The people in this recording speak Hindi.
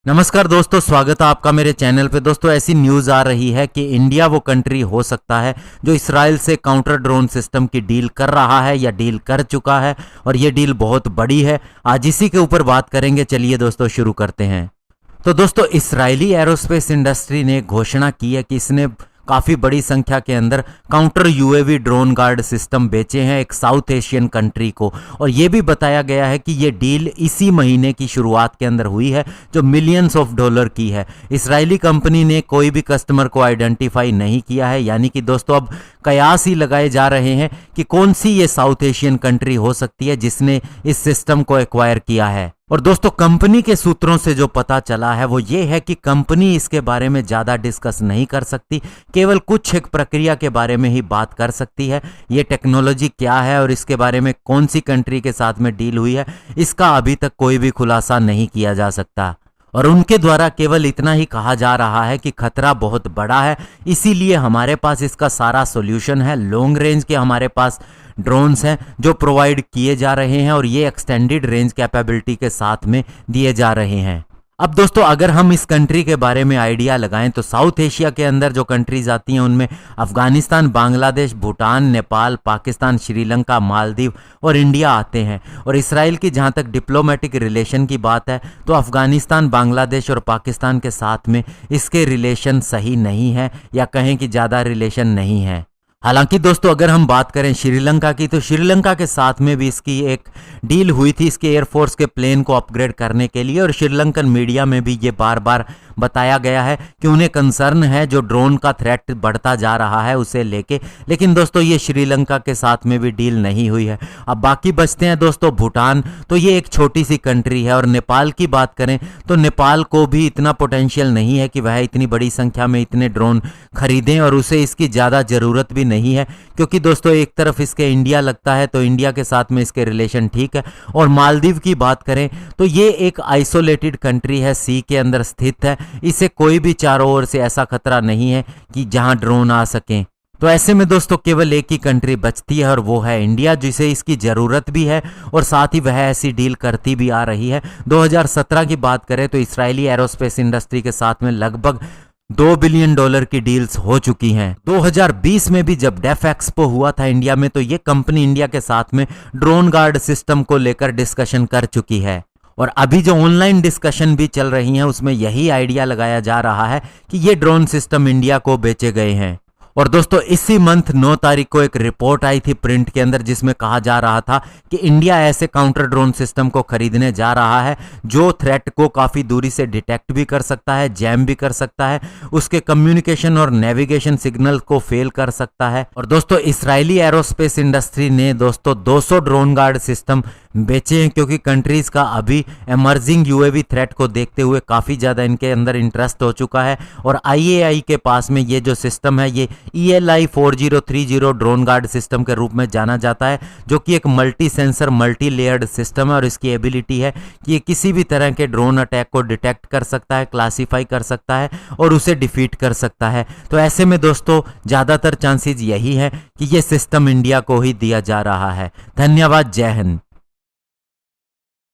नमस्कार दोस्तों, स्वागत है आपका मेरे चैनल पे। दोस्तों, ऐसी न्यूज़ आ रही है कि इंडिया वो कंट्री हो सकता है जो इसराइल से काउंटर ड्रोन सिस्टम की डील कर रहा है या डील कर चुका है, और ये डील बहुत बड़ी है। आज इसी के ऊपर बात करेंगे। चलिए दोस्तों, शुरू करते हैं। तो दोस्तों, इसराइली एरोस्पेस इंडस्ट्री ने घोषणा की है कि इसने काफ़ी बड़ी संख्या के अंदर counter UAV drone guard system बेचे हैं एक साउथ एशियन कंट्री को। और ये भी बताया गया है कि ये डील इसी महीने की शुरुआत के अंदर हुई है, जो मिलियंस ऑफ डॉलर की है। इसराइली कंपनी ने कोई भी कस्टमर को आइडेंटिफाई नहीं किया है, यानी कि दोस्तों अब कयास ही लगाए जा रहे हैं कि कौन सी ये साउथ एशियन कंट्री हो सकती है जिसने इस सिस्टम को एक्वायर किया है। और दोस्तों, कंपनी के सूत्रों से जो पता चला है वो ये है कि कंपनी इसके बारे में ज़्यादा डिस्कस नहीं कर सकती, केवल कुछ एक प्रक्रिया के बारे में ही बात कर सकती है। ये टेक्नोलॉजी क्या है और इसके बारे में कौन सी कंट्री के साथ में डील हुई है, इसका अभी तक कोई भी खुलासा नहीं किया जा सकता। और उनके द्वारा केवल इतना ही कहा जा रहा है कि खतरा बहुत बड़ा है, इसीलिए हमारे पास इसका सारा सॉल्यूशन है। लॉन्ग रेंज के हमारे पास ड्रोन्स हैं जो प्रोवाइड किए जा रहे हैं, और ये एक्सटेंडेड रेंज कैपेबिलिटी के साथ में दिए जा रहे हैं। अब दोस्तों, अगर हम इस कंट्री के बारे में आइडिया लगाएं तो साउथ एशिया के अंदर जो कंट्रीज आती हैं उनमें अफगानिस्तान, बांग्लादेश, भूटान, नेपाल, पाकिस्तान, श्रीलंका, मालदीव और इंडिया आते हैं। और इसराइल की जहां तक डिप्लोमेटिक रिलेशन की बात है तो अफगानिस्तान, बांग्लादेश और पाकिस्तान के साथ में इसके रिलेशन सही नहीं है, या कहें कि ज़्यादा रिलेशन नहीं है। हालांकि दोस्तों, अगर हम बात करें श्रीलंका की, तो श्रीलंका के साथ में भी इसकी एक डील हुई थी इसके एयरफोर्स के प्लेन को अपग्रेड करने के लिए। और श्रीलंकन मीडिया में भी ये बार बार बताया गया है कि उन्हें कंसर्न है जो ड्रोन का थ्रेट बढ़ता जा रहा है उसे लेके। लेकिन दोस्तों, ये श्रीलंका के साथ में भी डील नहीं हुई है। अब बाकी बचते हैं दोस्तों भूटान। तो ये एक छोटी सी कंट्री है। और नेपाल की बात करें तो नेपाल को भी इतना पोटेंशियल नहीं है कि वह इतनी बड़ी संख्या में इतने ड्रोन खरीदें, और उसे इसकी ज़्यादा ज़रूरत भी नहीं है, क्योंकि दोस्तों एक तरफ इसके इंडिया लगता है तो इंडिया के साथ में इसके रिलेशन ठीक है। और मालदीव की बात करें तो ये एक आइसोलेटेड कंट्री है, सी के अंदर स्थित है। इसे कोई भी चारों ओर से ऐसा खतरा नहीं है कि जहां ड्रोन आ सकें। तो ऐसे में दोस्तों केवल एक ही कंट्री बचती है, और वो है इंडिया, जिसे इसकी ज़रूरत भी है और साथ ही वह ऐसी डील करती भी आ रही है। 2017 की बात करें तो इसराइली एरोस्पेस इंडस्ट्री के साथ में लगभग $2 बिलियन की डील्स हो चुकी हैं। 2020 में भी जब डेफ एक्सपो हुआ था इंडिया में, तो ये कंपनी इंडिया के साथ में ड्रोन गार्ड सिस्टम को लेकर डिस्कशन कर चुकी है। और अभी जो ऑनलाइन डिस्कशन भी चल रही हैं उसमें यही आइडिया लगाया जा रहा है कि ये ड्रोन सिस्टम इंडिया को बेचे गए हैं। और दोस्तों, इसी मंथ 9 तारीख को एक रिपोर्ट आई थी प्रिंट के अंदर जिसमें कहा जा रहा था कि इंडिया ऐसे काउंटर ड्रोन सिस्टम को खरीदने जा रहा है जो थ्रेट को काफ़ी दूरी से डिटेक्ट भी कर सकता है, जैम भी कर सकता है, उसके कम्युनिकेशन और नेविगेशन सिग्नल को फेल कर सकता है। और दोस्तों, इसराइली एरोस्पेस इंडस्ट्री ने दोस्तों 200 ड्रोन गार्ड सिस्टम बेचे हैं, क्योंकि कंट्रीज़ का अभी एमर्जिंग यूएवी थ्रेट को देखते हुए काफ़ी ज़्यादा इनके अंदर इंटरेस्ट हो चुका है। और आईएआई के पास में ये जो सिस्टम है ये ELI 4030 ड्रोन गार्ड सिस्टम के रूप में जाना जाता है, जो कि एक multi sensor multi layered system है। और इसकी एबिलिटी है कि ये किसी भी तरह के ड्रोन अटैक को डिटेक्ट कर सकता है, क्लासीफाई कर सकता है और उसे डिफीट कर सकता है। तो ऐसे में दोस्तों ज़्यादातर चांसेस यही है कि ये सिस्टम इंडिया को ही दिया जा रहा है। धन्यवाद। जय हिंद।